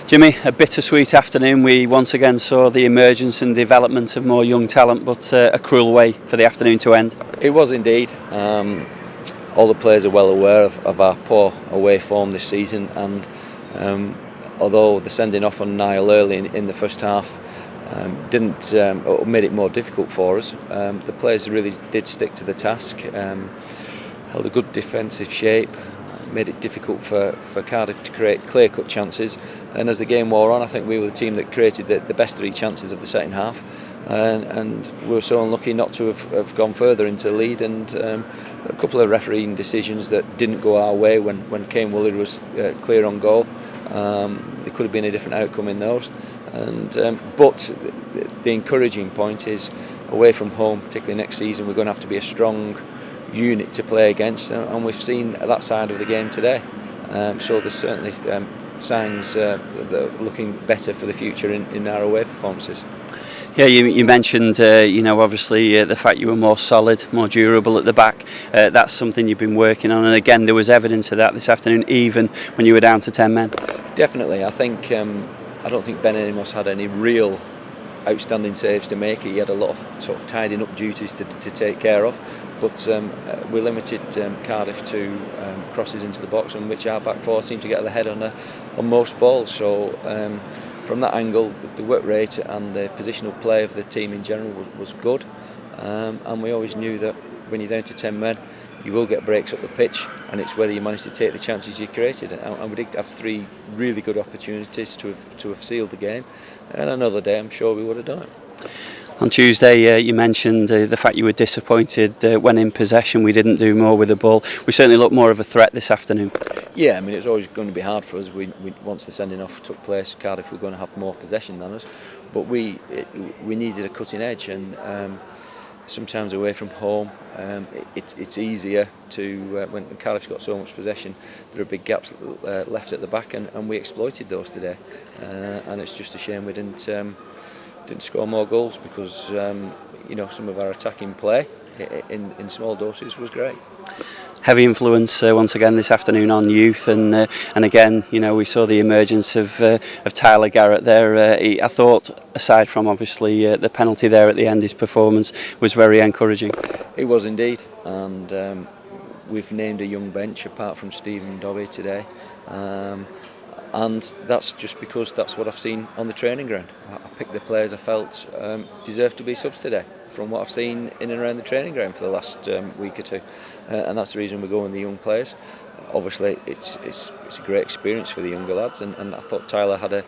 Jimmy, a bittersweet afternoon. We once again saw the emergence and development of more young talent, but a cruel way for the afternoon to end. It was indeed. All the players are well aware of our poor away form this season, and although the sending off on Niall early in the first half made it more difficult for us, the players really did stick to the task, held a good defensive shape, made it difficult for Cardiff to create clear-cut chances, and as the game wore on, I think we were the team that created the best 3 chances of the second half, and we were so unlucky not to have gone further into the lead, and a couple of refereeing decisions that didn't go our way when Kane Willard was clear on goal. There could have been a different outcome in those, but the encouraging point is away from home, particularly next season, we're going to have to be a strong unit to play against, and we've seen that side of the game today. So there's certainly signs that are looking better for the future in our away performances. Yeah, you mentioned, obviously the fact you were more solid, more durable at the back. That's something you've been working on, and again, there was evidence of that this afternoon, even when you were down to 10 men. Definitely, I think I don't think Ben Amos had any real outstanding saves to make. He had a lot of sort of tidying up duties to take care of, but we limited Cardiff to crosses into the box, in which our back four seemed to get ahead on most balls. So from that angle, the work rate and the positional play of the team in general was good, and we always knew that when you're down to 10 men, you will get breaks up the pitch, and it's whether you manage to take the chances you created. And we did have 3 really good opportunities to have sealed the game, and another day I'm sure we would have done it. On Tuesday, you mentioned the fact you were disappointed when in possession we didn't do more with the ball. We certainly looked more of a threat this afternoon. Yeah, I mean, it was always going to be hard for us. Once the sending off took place, Cardiff were going to have more possession than us, but we needed a cutting edge, and sometimes away from home, it's easier to when Cardiff's got so much possession, there are big gaps left at the back, and we exploited those today, and it's just a shame we didn't score more goals, because some of our attacking play in small doses was great. Heavy influence once again this afternoon on youth, and again, we saw the emergence of Tyler Garrett there. I thought, aside from obviously the penalty there at the end, his performance was very encouraging. It was indeed, and we've named a young bench apart from Stephen Dobby today. And that's just because that's what I've seen on the training ground. I picked the players I felt deserved to be subs today, from what I've seen in and around the training ground for the last week or two, and that's the reason we're going with the young players. Obviously, it's a great experience for the younger lads, and I thought Tyler had a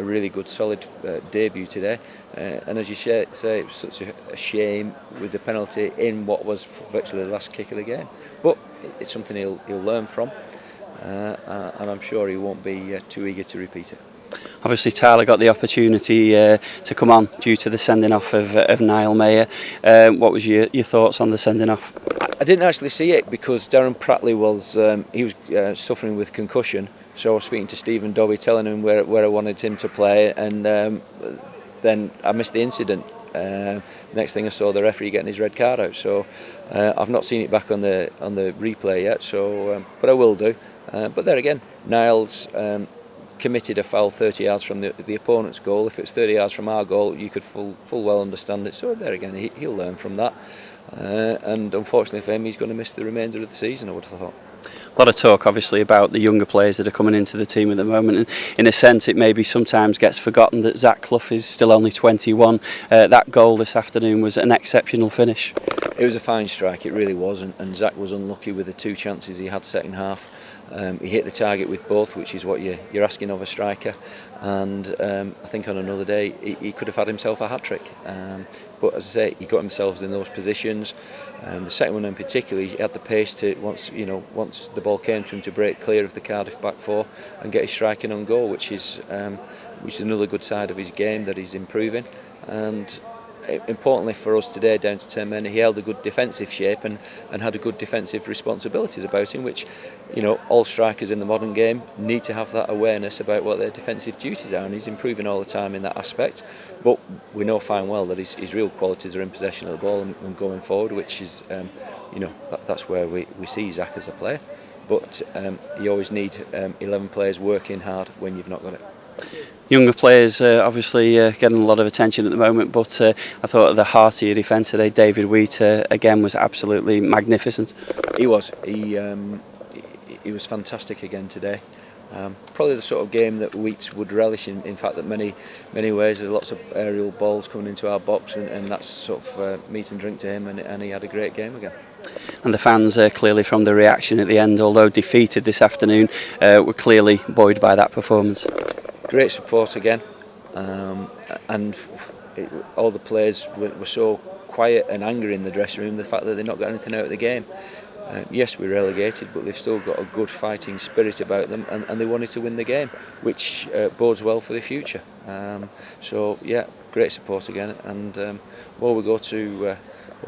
really good, solid debut today. And as you say, it was such a shame with the penalty in what was virtually the last kick of the game. But it's something he'll learn from. And I'm sure he won't be too eager to repeat it. Obviously, Tyler got the opportunity to come on due to the sending off of Niall Mayer. What was your thoughts on the sending off? I didn't actually see it, because Darren Pratley was suffering with concussion. So I was speaking to Stephen Dobby, telling him where I wanted him to play, and then I missed the incident. Next thing I saw, the referee getting his red card out. So I've not seen it back on the replay yet. So, but I will do. But there again, Niall's committed a foul 30 yards from the opponent's goal. If it's 30 yards from our goal, you could full well understand it. So there again, he'll learn from that. And unfortunately for him, he's going to miss the remainder of the season, I would have thought. A lot of talk obviously about the younger players that are coming into the team at the moment, and in a sense it maybe sometimes gets forgotten that Zach Clough is still only 21. That goal this afternoon was an exceptional finish. It was a fine strike, it really was, and Zach was unlucky with the 2 chances he had second half. He hit the target with both, which is what you're asking of a striker, and I think on another day he could have had himself a hat-trick, but as I say, he got himself in those positions. The second one in particular, he had the pace to once the ball came to him to break clear of the Cardiff back four and get his striking on goal, which is another good side of his game that he's improving. And importantly for us today, down to 10 men, he held a good defensive shape and had a good defensive responsibilities about him, which all strikers in the modern game need to have that awareness about what their defensive duties are, and he's improving all the time in that aspect. But we know fine well that his real qualities are in possession of the ball and going forward, which is that's where we see Zach as a player. but you always need 11 players working hard when you've not got it. Younger players obviously getting a lot of attention at the moment, but I thought at the heart of your defence today, David Wheat again was absolutely magnificent. He was. He was fantastic again today. Probably the sort of game that Wheats would relish in fact, that many ways there's lots of aerial balls coming into our box, and that's sort of meat and drink to him, and he had a great game again. And the fans clearly from the reaction at the end, although defeated this afternoon, were clearly buoyed by that performance. Great support again, and all the players were so quiet and angry in the dressing room, the fact that they've not got anything out of the game. Yes, we're relegated, but they've still got a good fighting spirit about them, and they wanted to win the game, which bodes well for the future. So yeah, great support again, and we go to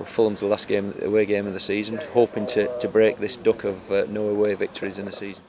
Fulham's the last away game of the season, hoping to break this duck of no away victories in the season.